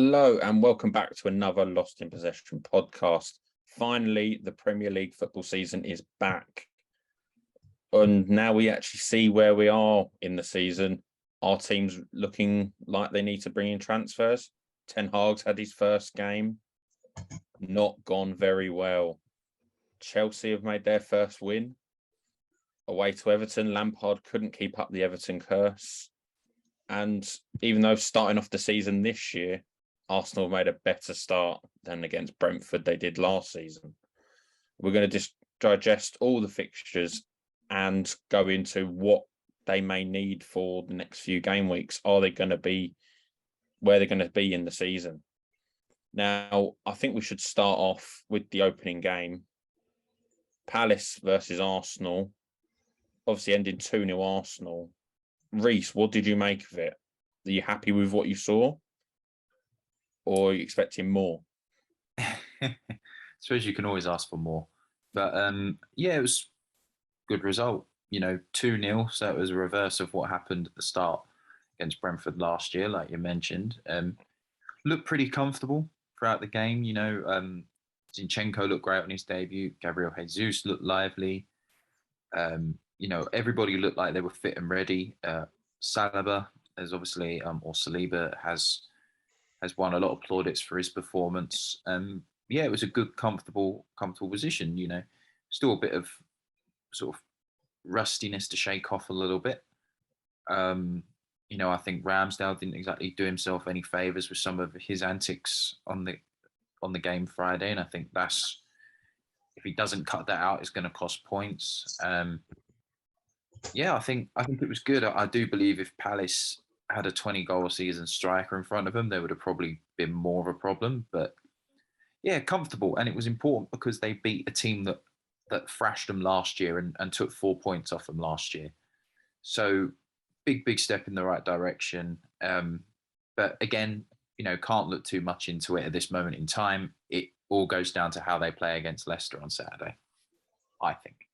Hello and welcome back to another Lost in Possession podcast. Finally, the Premier League football season is back. And now we actually see where we are in the season. Our team's looking like they need to bring in transfers. Ten Hag's had his first game. Not gone very well. Chelsea have made their first win. Away to Everton, Lampard couldn't keep up the Everton curse. And even though starting off the season this year, Arsenal made a better start than against Brentford they did last season. We're going to just digest all the fixtures and go into what they may need for the next few game weeks. Are they going to be where they're going to be in the season? Now, I think we should start off with the opening game. Palace versus Arsenal. Obviously ending 2-0 Arsenal. Reece, what did you make of it? Are you happy with what you saw? Or are you expecting more? I suppose you can always ask for more. But yeah, it was a good result. 2-0. So it was a reverse of what happened at the start against Brentford last year, like you mentioned. Looked pretty comfortable throughout the game. Zinchenko looked great on his debut. Gabriel Jesus looked lively. Everybody looked like they were fit and ready. Saliba, as obviously, or Saliba has won a lot of plaudits for his performance. It was a good, comfortable position. Still a bit of sort of rustiness to shake off a little bit. I think Ramsdale didn't exactly do himself any favors with some of his antics on the game Friday, and I think that's, if he doesn't cut that out, it's going to cost points. I think it was good. I do believe if Palace had a 20-goal-a-season striker in front of them, there would have probably been more of a problem. But yeah, comfortable, and it was important because they beat a team that thrashed them last year and took 4 points off them last year. So big step in the right direction. But again, can't look too much into it at this moment in time. It all goes down to how they play against Leicester on Saturday, I think.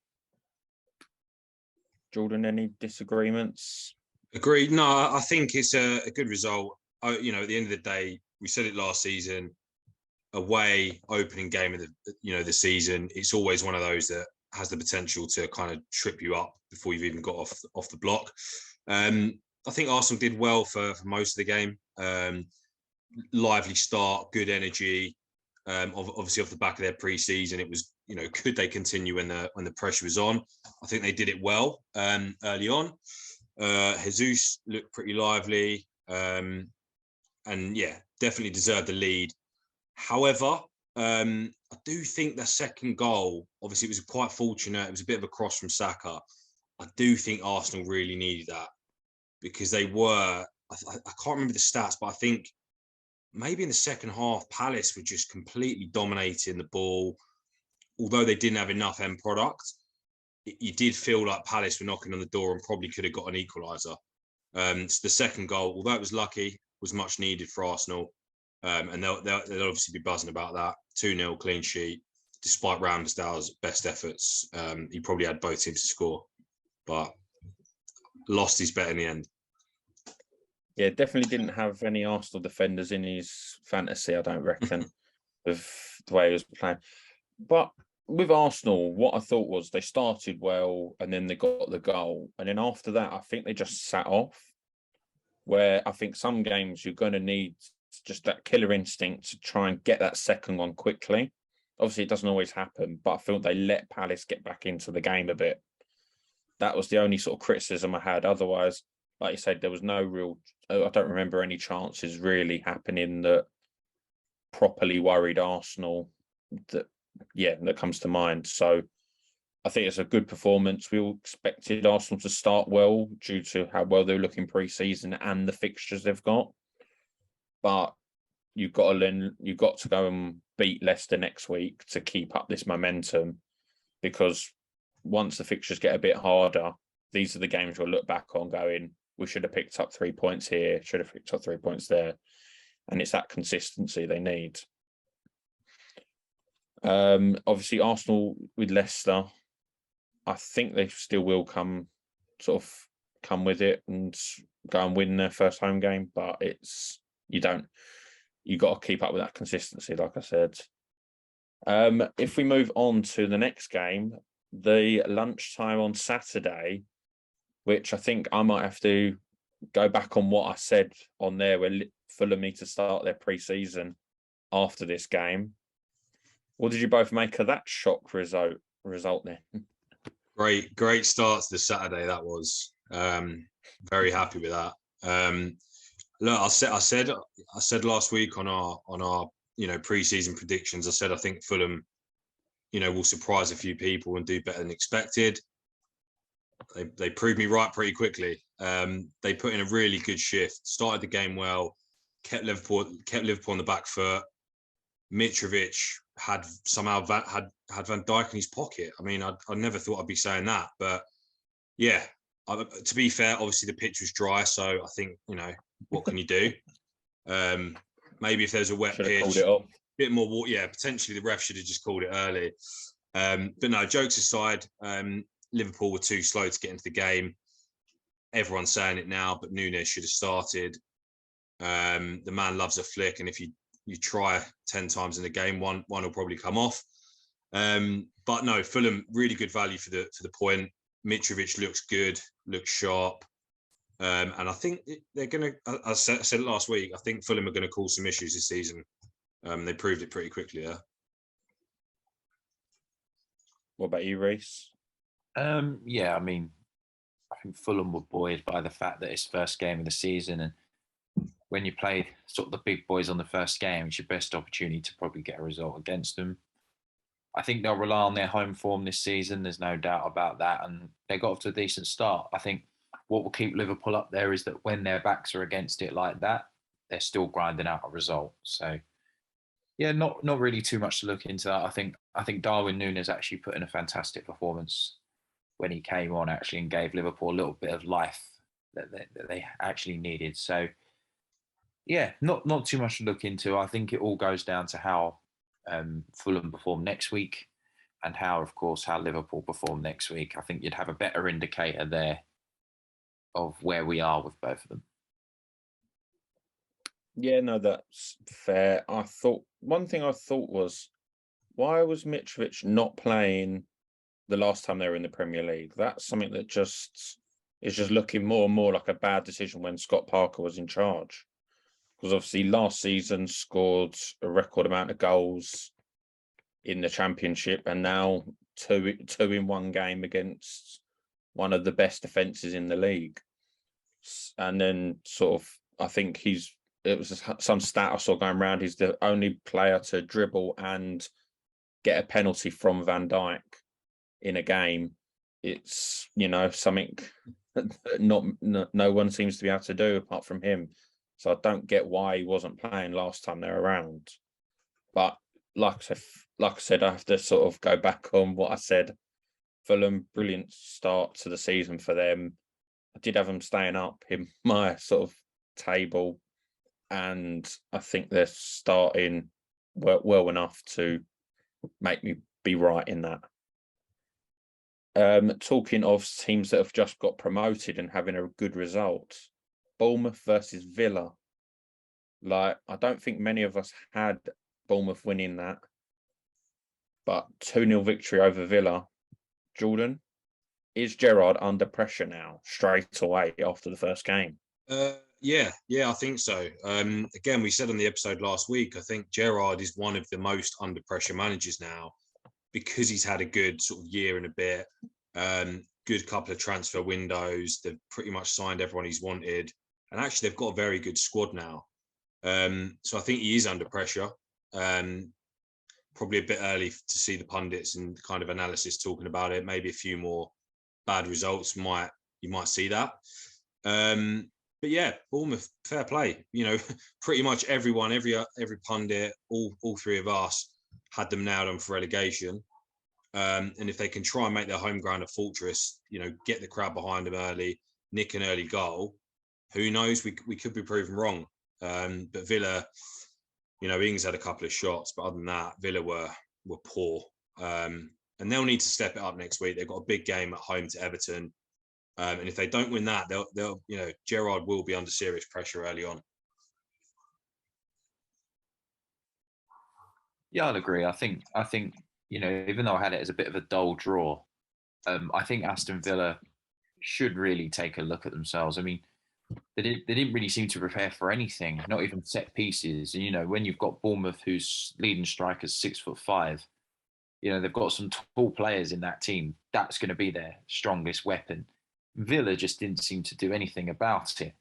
Jordan, any disagreements? Agreed. No, I think it's a good result. At the end of the day, we said it last season, away opening game of the season, it's always one of those that has the potential to kind of trip you up before you've even got off the block. I think Arsenal did well for most of the game. Lively start, good energy. Obviously off the back of their pre-season, it was, could they continue when the pressure was on? I think they did it well early on. Jesus looked pretty lively, and definitely deserved the lead. However, I do think the second goal, obviously it was quite fortunate. It was a bit of a cross from Saka. I do think Arsenal really needed that because they were, I can't remember the stats, but I think maybe in the second half, Palace were just completely dominating the ball. Although they didn't have enough end product, you did feel like Palace were knocking on the door and probably could have got an equaliser. So the second goal, although it was lucky, was much needed for Arsenal. And they'll obviously be buzzing about that. 2-0 clean sheet, despite Ramsdale's best efforts. He probably had both teams to score, but lost his bet in the end. Yeah, definitely didn't have any Arsenal defenders in his fantasy, I don't reckon, of the way he was playing. But with Arsenal, what I thought was they started well and then they got the goal. And then after that, I think they just sat off, where I think some games you're going to need just that killer instinct to try and get that second one quickly. Obviously, it doesn't always happen, but I feel they let Palace get back into the game a bit. That was the only sort of criticism I had. Otherwise, like you said, there was no real, I don't remember any chances really happening that properly worried Arsenal that comes to mind. So I think it's a good performance. We all expected Arsenal to start well due to how well they were looking pre-season and the fixtures they've got. But you've got to go and beat Leicester next week to keep up this momentum, because once the fixtures get a bit harder, these are the games we'll look back on going, we should have picked up 3 points here, should have picked up 3 points there. And it's that consistency they need. Obviously, Arsenal with Leicester, I think they still will come with it and go and win their first home game, but you you got to keep up with that consistency, like I said. If we move on to the next game, the lunchtime on Saturday, which I think I might have to go back on what I said on there, where Fulham need to start their pre-season after this game. What did you both make of that shock result then? Great start to the Saturday. That was very happy with that. Look, I said last week on our pre-season predictions. I said I think Fulham, will surprise a few people and do better than expected. They proved me right pretty quickly. They put in a really good shift, started the game well, kept Liverpool on the back foot. Mitrovic had Van Dijk in his pocket. I mean, I never thought I'd be saying that, but yeah. To be fair, obviously the pitch was dry, so I think what can you do? Maybe if there's a wet pitch, a bit more water. Yeah, potentially the ref should have just called it early. But no, jokes aside, Liverpool were too slow to get into the game. Everyone's saying it now, but Núñez should have started. The man loves a flick, and if you try 10 times in the game, one will probably come off. But no, Fulham really good value for the point. Mitrovic looks good, looks sharp, and I think they're going to. I said it last week. I think Fulham are going to cause some issues this season. They proved it pretty quickly there. What about you, Reece? Yeah, I mean, I think Fulham were buoyed by the fact that it's first game of the season, and when you play sort of the big boys on the first game, it's your best opportunity to probably get a result against them. I think they'll rely on their home form this season. There's no doubt about that. And they got off to a decent start. I think what will keep Liverpool up there is that when their backs are against it like that, they're still grinding out a result. So, yeah, not really too much to look into that. I think Darwin Núñez actually put in a fantastic performance when he came on, actually, and gave Liverpool a little bit of life that they actually needed. So, yeah, not too much to look into. I think it all goes down to how Fulham perform next week and how Liverpool perform next week. I think you'd have a better indicator there of where we are with both of them. Yeah, no, that's fair. One thing I thought was, why was Mitrovic not playing the last time they were in the Premier League? That's something that is just looking more and more like a bad decision when Scott Parker was in charge. Because obviously last season scored a record amount of goals in the Championship, and now two in one game against one of the best defences in the league. And then sort of, I think it was some stat I saw going around, he's the only player to dribble and get a penalty from Van Dijk in a game. It's, something no one seems to be able to do apart from him. So I don't get why he wasn't playing last time they're around. But like I said, I have to sort of go back on what I said. Fulham, brilliant start to the season for them. I did have them staying up in my sort of table, and I think they're starting well enough to make me be right in that. Talking of teams that have just got promoted and having a good result, Bournemouth versus Villa. I don't think many of us had Bournemouth winning that, but 2-0 victory over Villa. Jordan, is Gerrard under pressure now straight away after the first game? Yeah, I think so. Again, we said on the episode last week, I think Gerrard is one of the most under pressure managers now because he's had a good sort of year and a bit, good couple of transfer windows. They've pretty much signed everyone he's wanted. And actually, they've got a very good squad now. So I think he is under pressure. Probably a bit early to see the pundits and kind of analysis talking about it. Maybe a few more bad results you might see that. But yeah, Bournemouth, fair play. Pretty much everyone, every pundit, all three of us had them nailed on for relegation. And if they can try and make their home ground a fortress, get the crowd behind them early, nick an early goal, who knows? We could be proven wrong. But Villa, Ings had a couple of shots, but other than that, Villa were poor. And they'll need to step it up next week. They've got a big game at home to Everton. And if they don't win that, they'll Gerrard will be under serious pressure early on. Yeah, I'll agree. I think even though I had it as a bit of a dull draw, I think Aston Villa should really take a look at themselves. I mean, they didn't really seem to prepare for anything, not even set pieces. And when you've got Bournemouth, whose leading striker's 6'5", they've got some tall players in that team. That's going to be their strongest weapon. Villa just didn't seem to do anything about it.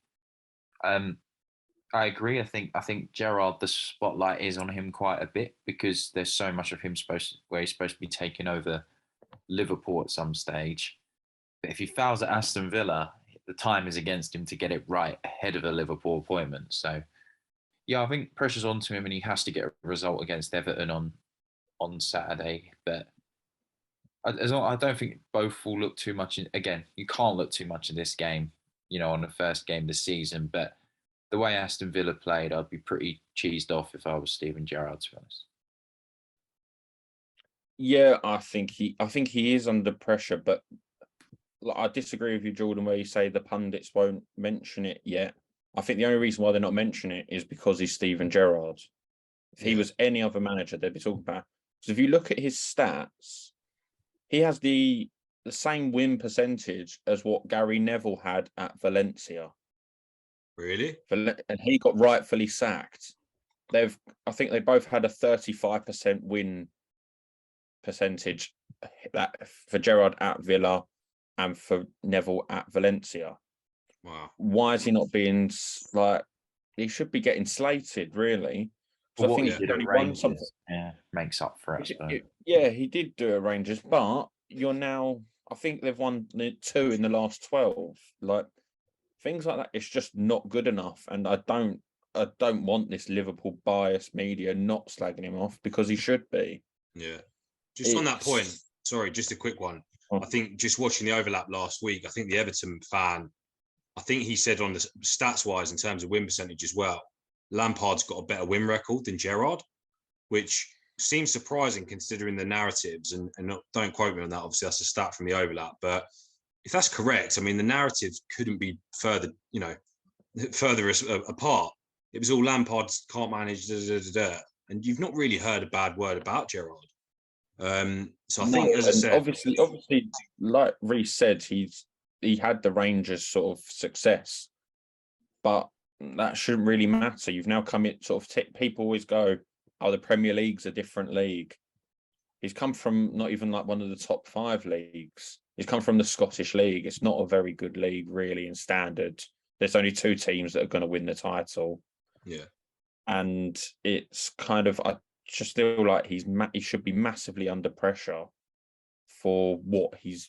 I agree. I think Gerrard, the spotlight is on him quite a bit because there's so much of him where he's supposed to be taking over Liverpool at some stage. But if he fouls at Aston Villa, the time is against him to get it right ahead of a Liverpool appointment. So, yeah, I think pressure's onto him and he has to get a result against Everton on Saturday. But I don't think both will look too much. Again, you can't look too much in this game, on the first game of the season. But the way Aston Villa played, I'd be pretty cheesed off if I was Steven Gerrard, to be honest. Yeah, I think he is under pressure, but I disagree with you, Jordan, where you say the pundits won't mention it yet. I think the only reason why they're not mentioning it is because he's Steven Gerrard. If he was any other manager, they'd be talking about. Because if you look at his stats, he has the same win percentage as what Gary Neville had at Valencia. Really? And he got rightfully sacked. I think they both had a 35% win percentage for Gerrard at Villa and for Neville at Valencia. Wow. Why is he not being he should be getting slated, really? Well, what he did at Rangers, makes up for it. Yeah, he did do it at Rangers, but I think they've won 2 in the last 12. Things like that, it's just not good enough. And I don't want this Liverpool biased media not slagging him off because he should be. Yeah. On that point, sorry, just a quick one. I think just watching the overlap last week, I think the Everton fan, I think he said on the stats-wise in terms of win percentage as well, Lampard's got a better win record than Gerrard, which seems surprising considering the narratives. And don't quote me on that. Obviously, that's a stat from the overlap. But if that's correct, I mean, the narratives couldn't be further apart. It was all Lampard can't manage, and you've not really heard a bad word about Gerrard. So I think, as I said, obviously, like Reece said, he had the Rangers sort of success, but that shouldn't really matter. You've now come in people always go, "Oh, the Premier League's a different league." He's come from not even one of the top 5 leagues. He's come from the Scottish League. It's not a very good league, really, in standard. There's only 2 teams that are going to win the title. Yeah, and it's kind of I just feel like he should be massively under pressure for what he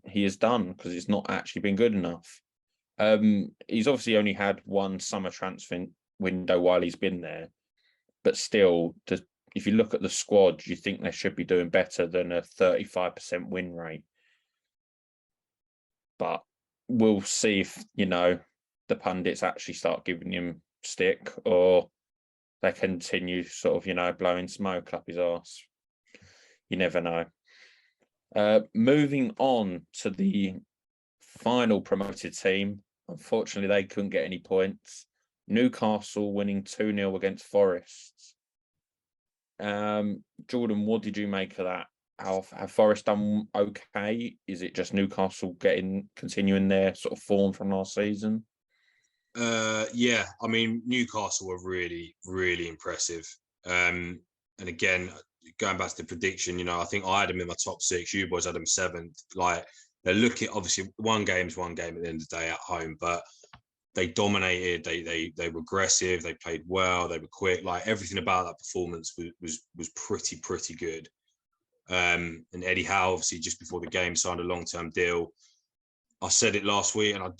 has done because it's not actually been good enough. He's obviously only had 1 summer transfer window while he's been there, but still, if you look at the squad, you think they should be doing better than a 35% win rate. But we'll see if the pundits actually start giving him stick or they continue sort of blowing smoke up his arse. You never know. Moving on to the final promoted team. Unfortunately, they couldn't get any points. Newcastle winning 2-0 against Forest. Jordan, what did you make of that? Have Forest done okay? Is it just Newcastle continuing their sort of form from last season? Yeah, I mean, Newcastle were really, really impressive. And again, going back to the prediction, I think I had them in my top 6. You boys had them 7th. They're looking, obviously, one game's one game at the end of the day at home, but they dominated. They were aggressive. They played well. They were quick. Everything about that performance was pretty good. And Eddie Howe, obviously, just before the game, signed a long-term deal. I said it last week, and I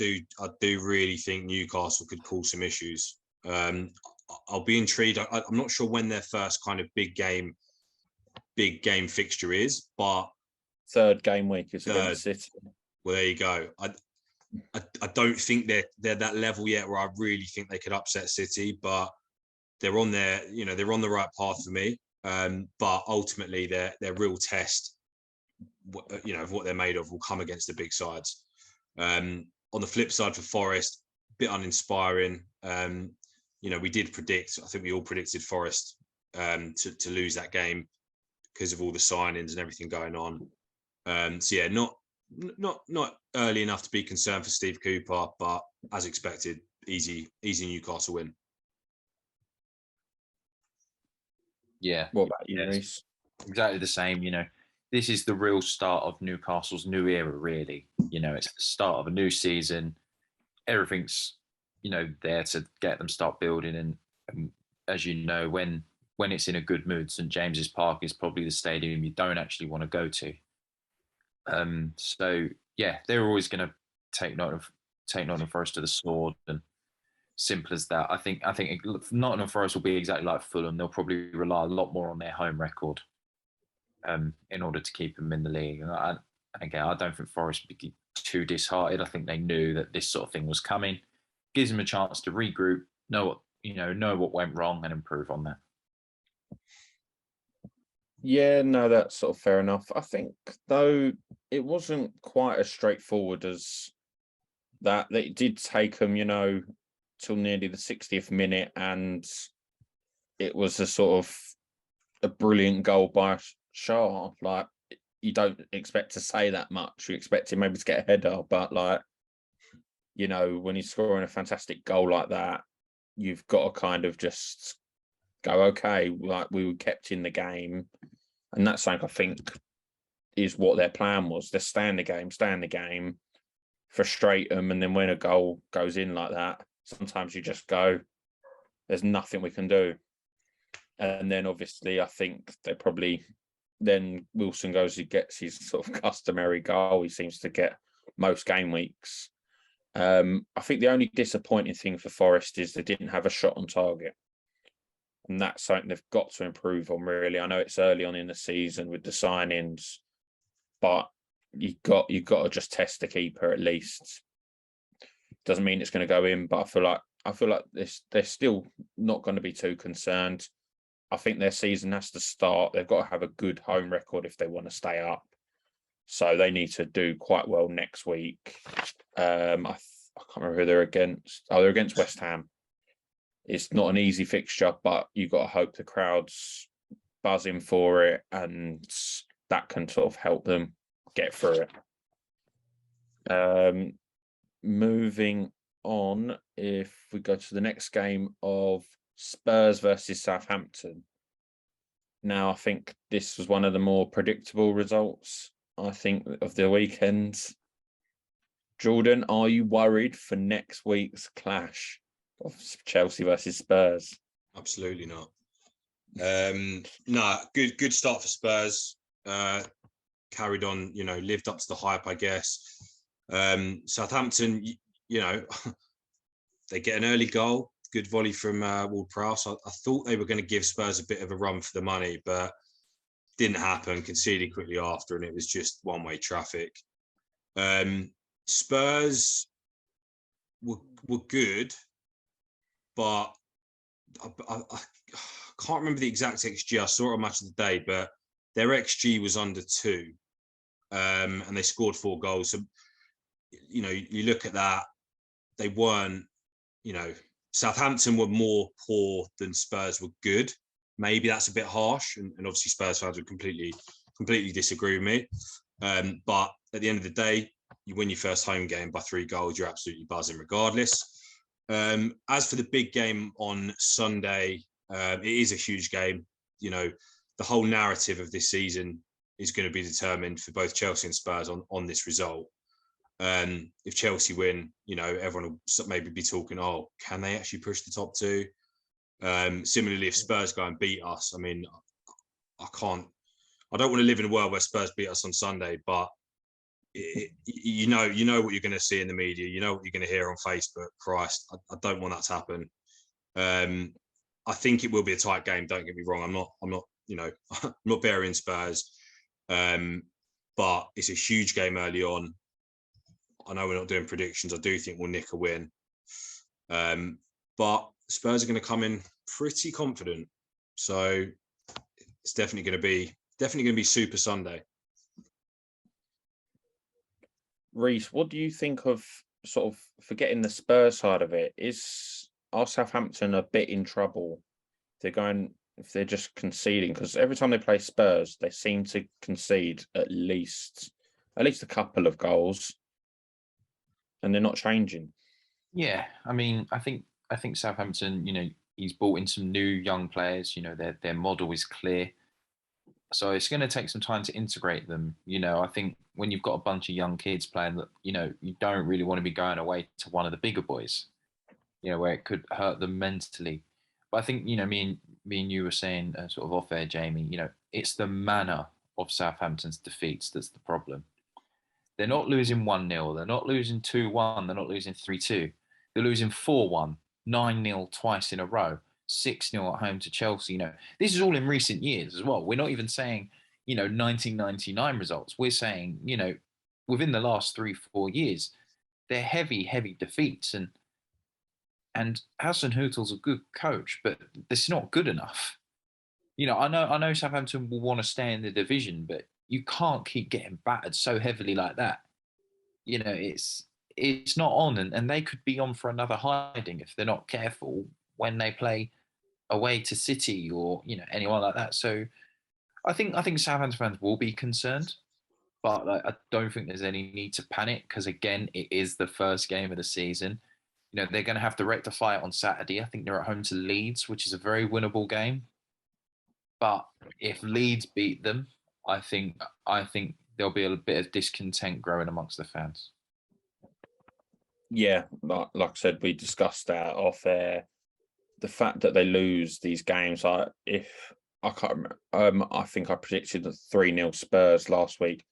do really think Newcastle could cause some issues. I'll be intrigued. I'm not sure when their first kind of big game fixture is, but 3rd game week is against City. Well, there you go. I don't think they're that level yet where I really think they could upset City, but they're on they're on the right path for me. But ultimately, their real test, of what they're made of, will come against the big sides. On the flip side for Forest, a bit uninspiring. We did predict. I think we all predicted Forest to lose that game because of all the signings and everything going on. So yeah, not early enough to be concerned for Steve Cooper, but as expected, easy Newcastle win. Yeah. What about you, Reece? Exactly the same. This is the real start of Newcastle's new era, really. It's the start of a new season. Everything's, there to get them start building. And as you know, when it's in a good mood, St James's Park is probably the stadium you don't actually want to go to. So yeah, they're always going to take Nottingham Forest to the sword, and simple as that. I think Nottingham Forest will be exactly like Fulham. They'll probably rely a lot more on their home record in order to keep them in the league. And I don't think Forest would be too disheartened. I think they knew that this sort of thing was coming. Gives them a chance to regroup, know what went wrong, and improve on that. Yeah, no, that's sort of fair enough. I think, though, it wasn't quite as straightforward as that. It did take them, till nearly the 60th minute, and it was a sort of a brilliant goal by Shah. Like, you don't expect to say that much. You expect him maybe to get a header, but when he's scoring a fantastic goal like that, you've got to kind of just go, okay, like we were kept in the game. And that's something I think is what their plan was. They stay in the game, frustrate them, and then when a goal goes in like that, sometimes you just go, there's nothing we can do. And then obviously I think they probably, then Wilson goes, he gets his sort of customary goal. He seems to get most game weeks. I think the only disappointing thing for Forest is they didn't have a shot on target. And that's something they've got to improve on, really. I know it's early on in the season with the signings, but you've got to just test the keeper at least. Doesn't mean it's going to go in, but I feel like they're still not going to be too concerned. I think their season has to start. They've got to have a good home record if they want to stay up. So they need to do quite well next week. I can't remember who they're against. Oh, they're against West Ham. It's not an easy fixture, but you've got to hope the crowd's buzzing for it, and that can sort of help them get through it. Moving on, if we go to the next game of Spurs versus Southampton. Now, I think this was one of the more predictable results, I think, of the weekend. Jordan, are you worried for next week's clash of Chelsea versus Spurs? Absolutely not. No, good start for Spurs. Carried on, lived up to the hype, I guess. Southampton, they get an early goal, good volley from Ward-Prowse. I thought they were going to give Spurs a bit of a run for the money, but didn't happen. Conceded quickly after, and it was just one-way traffic. Spurs were good, but I can't remember the exact XG. I saw it on Match of the Day, but their XG was under 2, and they scored 4 goals. So, you look at that, they weren't, Southampton were more poor than Spurs were good. Maybe that's a bit harsh, and obviously Spurs fans would completely disagree with me. But at the end of the day, you win your first home game by 3 goals, you're absolutely buzzing regardless. As for the big game on Sunday, it is a huge game. The whole narrative of this season is going to be determined for both Chelsea and Spurs on this result. If Chelsea win, everyone will maybe be talking, oh, can they actually push the top 2? Similarly, if Spurs go and beat us, I mean, I don't want to live in a world where Spurs beat us on Sunday, but you know what you're going to see in the media, you know what you're going to hear on Facebook. Christ, I don't want that to happen. I think it will be a tight game. Don't get me wrong. I'm not I'm not burying Spurs, but it's a huge game early on. I know we're not doing predictions. I do think we'll nick a win, but Spurs are going to come in pretty confident. So it's definitely going to be Super Sunday. Reece, what do you think of sort of forgetting the Spurs side of it? Are Southampton a bit in trouble? They're going if they're just conceding, because every time they play Spurs, they seem to concede at least a couple of goals, and they're not changing. Yeah, I mean, I think Southampton, he's brought in some new young players. Their model is clear, so it's going to take some time to integrate them. I think when you've got a bunch of young kids playing, that you don't really want to be going away to one of the bigger boys, where it could hurt them mentally. But I think me and you were saying sort of off air, Jamie. It's the manner of Southampton's defeats that's the problem. They're not losing 1-0. They're not losing 2-1. They're not losing 3-2. They're losing 4-1, 9-0 twice in a row, 6-0 at home to Chelsea. This is all in recent years as well. We're not even saying, 1999 results. We're saying, within the last 3-4 years, they're heavy, heavy defeats. And Hasenhüttl's a good coach, but it's not good enough. I know Southampton will want to stay in the division, but you can't keep getting battered so heavily like that. It's not on, and they could be on for another hiding if they're not careful when they play away to City or anyone like that. So I think Southampton fans will be concerned, but I don't think there's any need to panic because again, it is the first game of the season. They're going to have to rectify it on Saturday. I think they're at home to Leeds, which is a very winnable game. But if Leeds beat them, I think there'll be a bit of discontent growing amongst the fans. Yeah, like I said, we discussed that off air. The fact that they lose these games, I can't remember. I think I predicted the 3-0 Spurs last week.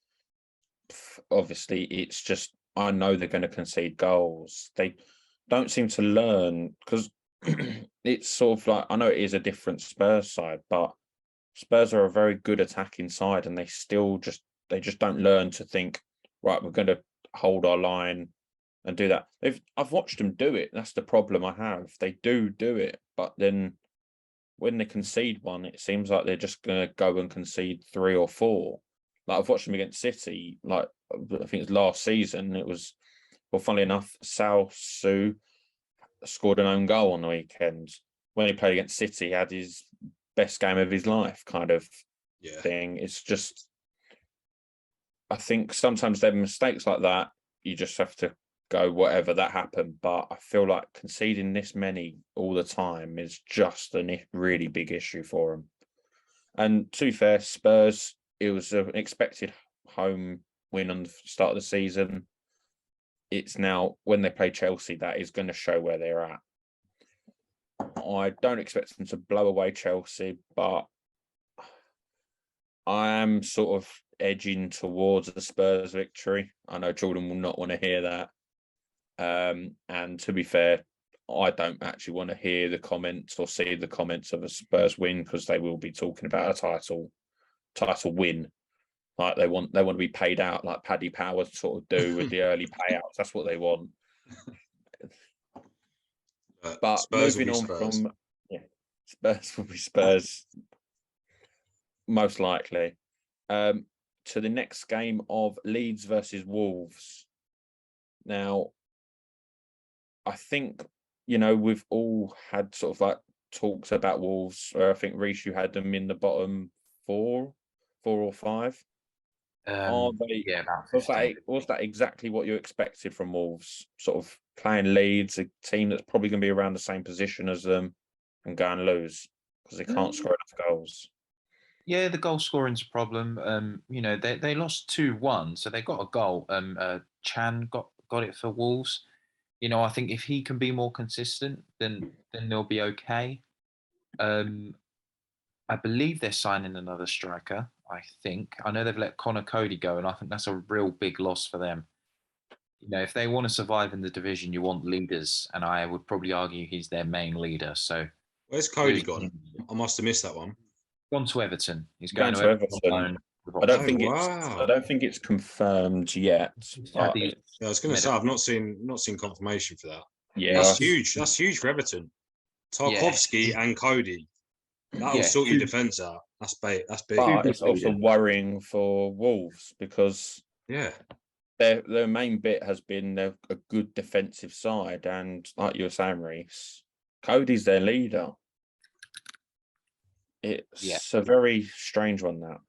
Obviously, it's just I know they're going to concede goals. They don't seem to learn because it's sort of like I know it is a different Spurs side, but Spurs are a very good attacking side, and they just don't learn to think right. We're going to hold our line and do that. I've watched them do it. That's the problem I have. They do it, but then when they concede one, it seems like they're just going to go and concede 3 or 4. Like I've watched them against City. Like I think it was last season. It was funnily enough, Su scored an own goal on the weekend. When he played against City, he had his best game of his life kind of thing. It's just, I think sometimes there are mistakes like that. You just have to go whatever that happened. But I feel like conceding this many all the time is just a really big issue for them. And to be fair, Spurs, it was an expected home win on the start of the season. It's now when they play Chelsea, that is going to show where they're at. I don't expect them to blow away Chelsea, but I am sort of edging towards the Spurs victory. I know Jordan will not want to hear that. And to be fair, I don't actually want to hear the comments or see the comments of a Spurs win because they will be talking about a title win. Like they want to be paid out like Paddy Power sort of do with the early payouts. That's what they want. But Spurs moving on Spurs. from Spurs will be Spurs, most likely. To the next game of Leeds versus Wolves. Now, I think we've all had sort of like talks about Wolves. I think Reece, you had them in the bottom 4 or 5. Are they? Yeah, about was that exactly what you expected from Wolves? Sort of playing Leeds, a team that's probably going to be around the same position as them, and go and lose because they can't score enough goals. Yeah, the goal scoring's a problem. They lost 2-1, so they got a goal. Chan got it for Wolves. I think if he can be more consistent, then they'll be okay. I believe they're signing another striker. I know they've let Connor Cody go, and I think that's a real big loss for them. If they want to survive in the division, you want leaders, and I would probably argue he's their main leader. So, where's Cody gone? I must have missed that one. Gone to Everton. He's going to Everton. I don't think it's confirmed yet. I was going to say I've not seen confirmation for that. Yeah, that's huge. That's huge for Everton. Tarkowski and Cody. That'll sort your defence out. That's big. But it's also worrying for Wolves because their main bit has been a good defensive side, and like you were saying, Reece, Cody's their leader. It's a very strange one, that.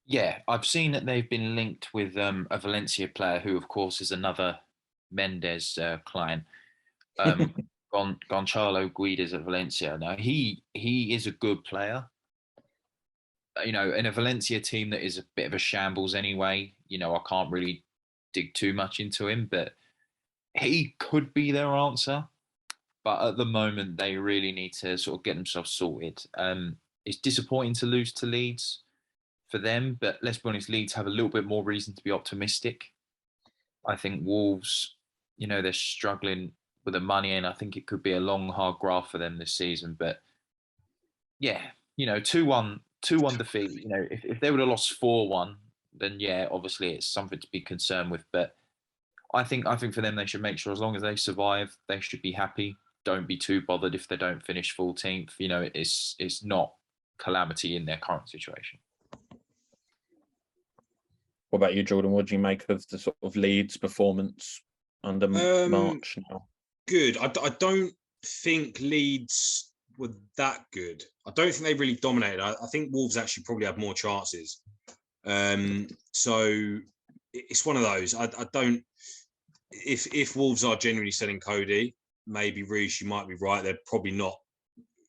Yeah, I've seen that they've been linked with a Valencia player who, of course, is another Mendes client. Gonçalo Guedes at Valencia. Now he is a good player. In a Valencia team that is a bit of a shambles anyway. I can't really dig too much into him, but he could be their answer. But at the moment, they really need to sort of get themselves sorted. It's disappointing to lose to Leeds for them, but let's be honest, Leeds have a little bit more reason to be optimistic. I think Wolves, they're struggling with the money, and I think it could be a long, hard graft for them this season. But yeah, 2-1 defeat. If they would have lost 4-1, then yeah, obviously it's something to be concerned with. But I think for them, they should make sure as long as they survive, they should be happy. Don't be too bothered if they don't finish 14th. It's not calamity in their current situation. What about you, Jordan? What do you make of the sort of Leeds performance under March now? Good. I don't think Leeds were that good. I don't think they really dominated. I think Wolves actually probably had more chances. So it's one of those. I don't. If Wolves are genuinely selling Cody, maybe Reece, you might be right. They're probably not.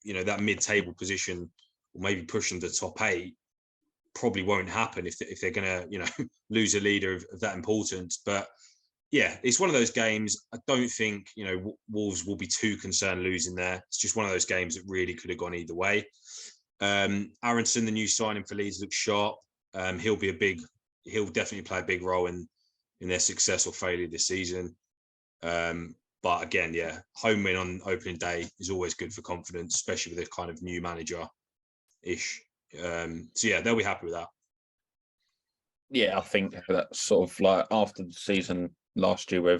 That mid-table position, or maybe pushing the top 8, probably won't happen if they're going to lose a leader of that importance. But yeah, it's one of those games. I don't think Wolves will be too concerned losing there. It's just one of those games that really could have gone either way. Aronson, the new signing for Leeds, looks sharp. He'll definitely play a big role in their success or failure this season. But again, yeah, home win on opening day is always good for confidence, especially with a kind of new manager-ish. So yeah, they'll be happy with that. Yeah, I think that's sort of like after the season last year,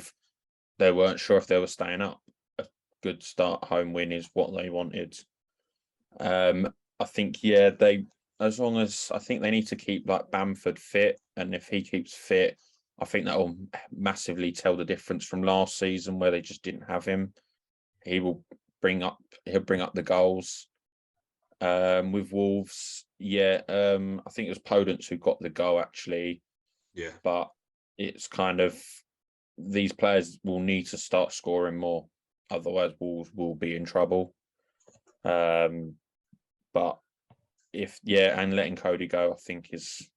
they weren't sure if they were staying up. A good start home win is what they wanted. I think as long as I think they need to keep like Bamford fit, and if he keeps fit, I think that will massively tell the difference from last season where they just didn't have him. He'll bring up the goals. With Wolves, I think it was Podence who got the goal actually. Yeah. But it's kind of these players will need to start scoring more, otherwise Wolves will be in trouble. But and letting Cody go, I think is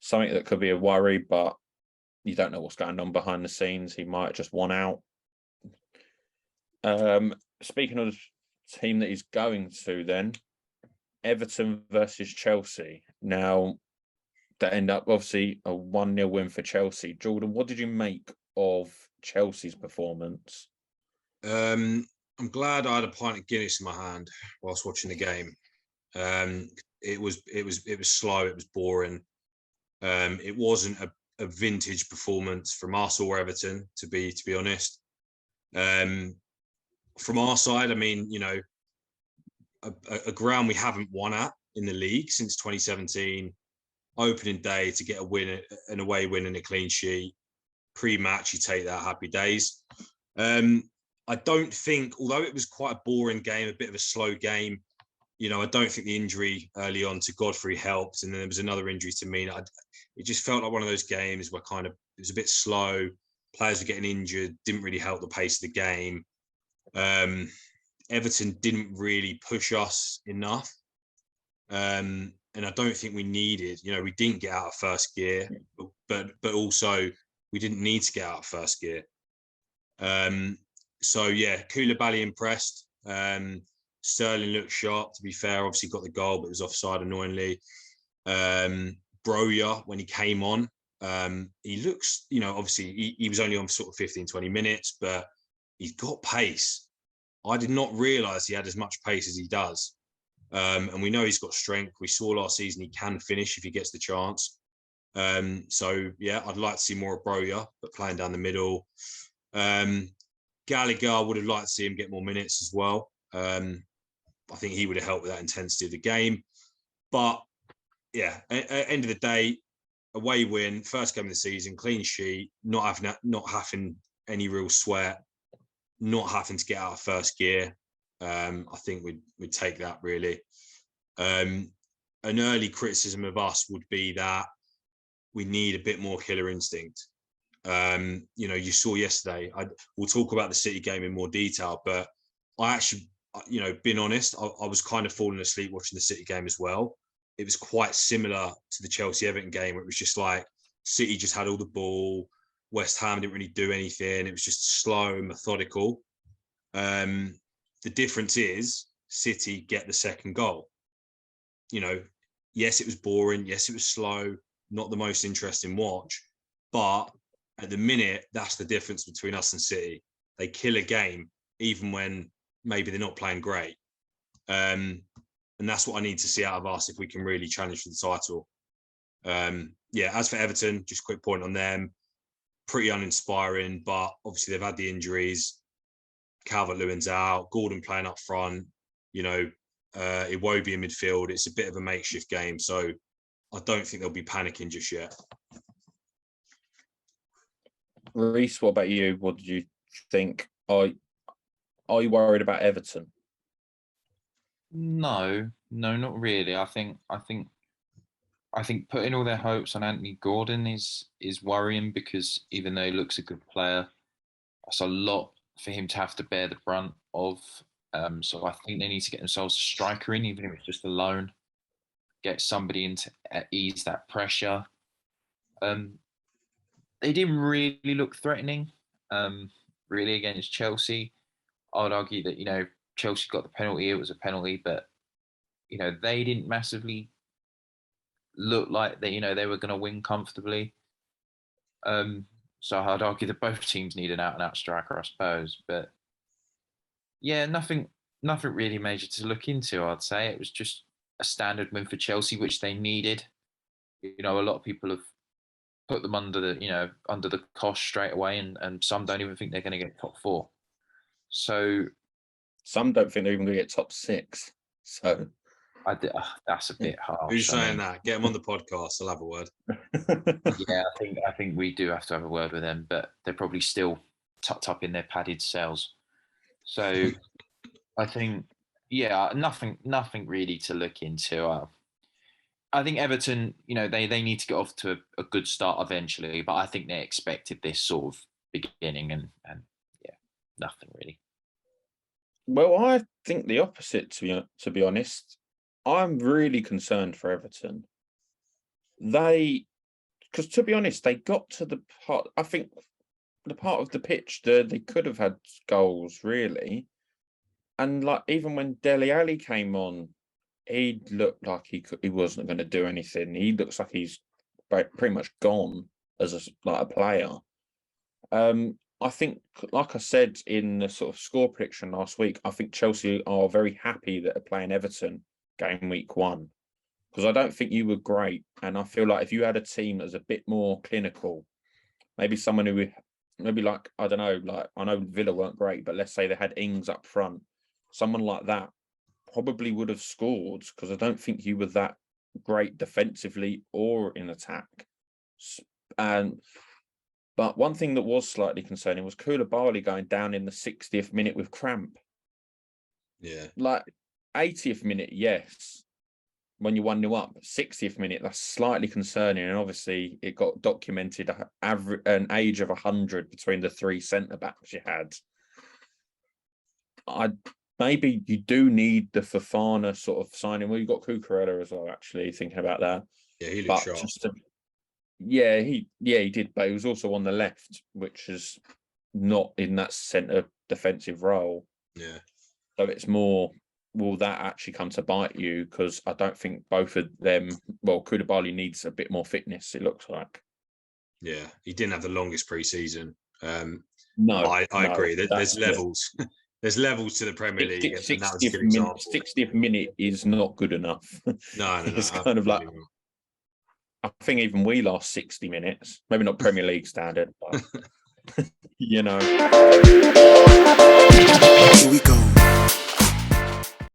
something that could be a worry, but you don't know what's going on behind the scenes. He might have just won out. Speaking of the team that he's going to, then Everton versus Chelsea. Now, that end up obviously a 1-0 win for Chelsea. Jordan, what did you make of Chelsea's performance? I'm glad I had a pint of Guinness in my hand whilst watching the game. It was slow. It was boring. It wasn't a vintage performance from us or Everton, to be honest. From our side, I mean, a ground we haven't won at in the league since 2017. Opening day to get a win, an away win and a clean sheet. Pre-match, you take that, happy days. I don't think, although it was quite a boring game, a bit of a slow game, I don't think the injury early on to Godfrey helped. And then there was another injury to Mina. It just felt like one of those games where it was a bit slow. Players were getting injured, didn't really help the pace of the game. Everton didn't really push us enough. And I don't think we needed, we didn't get out of first gear, but also we didn't need to get out of first gear. So yeah, Koulibaly impressed. Sterling looked sharp, to be fair. Obviously got the goal, but it was offside annoyingly. Broja, when he came on, he looks, obviously he was only on sort of 15, 20 minutes, but he's got pace. I did not realise he had as much pace as he does. And we know he's got strength. We saw last season he can finish if he gets the chance. So yeah, I'd like to see more of Broja, but playing down the middle. Gallagher, I would have liked to see him get more minutes as well. I think he would have helped with that intensity of the game. But yeah, at end of the day, away win, first game of the season, clean sheet, not having any real sweat, not having to get out of first gear. I think we'd take that really. An early criticism of us would be that we need a bit more killer instinct. You saw yesterday. We'll talk about the City game in more detail, but I actually, being honest, I was kind of falling asleep watching the City game as well. It was quite similar to the Chelsea Everton game, where it was just like City just had all the ball. West Ham didn't really do anything. It was just slow and methodical. The difference is City get the second goal. Yes, it was boring. Yes, it was slow. Not the most interesting watch. But at the minute, that's the difference between us and City. They kill a game, even when maybe they're not playing great. And that's what I need to see out of us if we can really challenge for the title. As for Everton, just a quick point on them. Pretty uninspiring, but obviously they've had the injuries. Calvert-Lewin's out, Gordon playing up front, Iwobi in midfield. It's a bit of a makeshift game, so I don't think they'll be panicking just yet. Reece, what about you? What did you think? Are you worried about Everton? No, not really. I think putting all their hopes on Anthony Gordon is worrying, because even though he looks a good player, that's a lot for him to have to bear the brunt of. So I think they need to get themselves a striker in, even if it's just a loan. Get somebody in to ease that pressure. They didn't really look threatening, really, against Chelsea. I would argue that, Chelsea got the penalty. It was a penalty, but, they didn't massively look like they were going to win comfortably. So I'd argue that both teams need an out-and-out striker, I suppose. But yeah, nothing really major to look into, I'd say. It was just a standard win for Chelsea, which they needed. A lot of people have put them under the cosh straight away, and some don't even think they're going to get top 4. So some don't think they're even going to get top 6. So that's a bit harsh. Who's saying that? Get them on the podcast. I'll have a word. Yeah, I think we do have to have a word with them, but they're probably still tucked up in their padded cells. So I think, nothing really to look into. I think Everton, they need to get off to a good start eventually, but I think they expected this sort of beginning, and nothing really. Well, I think the opposite, to be honest. I'm really concerned for Everton. Because to be honest, they got to the part, I think, the part of the pitch that they could have had goals, really. And even when Dele Alli came on, he looked like he wasn't going to do anything. He looks like he's pretty much gone as a player. I think, like I said in the sort of score prediction last week, I think Chelsea are very happy that they're playing Everton game week 1, because I don't think you were great. And I feel like if you had a team that's a bit more clinical, maybe someone who, maybe I don't know, I know Villa weren't great, but let's say they had Ings up front, someone like that probably would have scored, because I don't think you were that great defensively or in attack. But one thing that was slightly concerning was Koulibaly going down in the 60th minute with cramp. Yeah. 80th minute, yes, when you're 1-0 up. 60th minute, that's slightly concerning. And obviously, it got documented an age of 100 between the 3 centre-backs you had. Maybe you do need the Fofana sort of signing. Well, you got Cucurella as well, actually, thinking about that. Yeah, he looked sharp. He did, but he was also on the left, which is not in that centre defensive role. Yeah. So it's more, will that actually come to bite you? Because I don't think both of them, well, Koulibaly needs a bit more fitness, it looks like. Yeah, he didn't have the longest pre-season. No, I agree. There's levels. There's levels to the Premier League. 60th minute is not good enough. No. It's kind of like, I think even we lost 60 minutes. Maybe not Premier League standard, but, Here we go.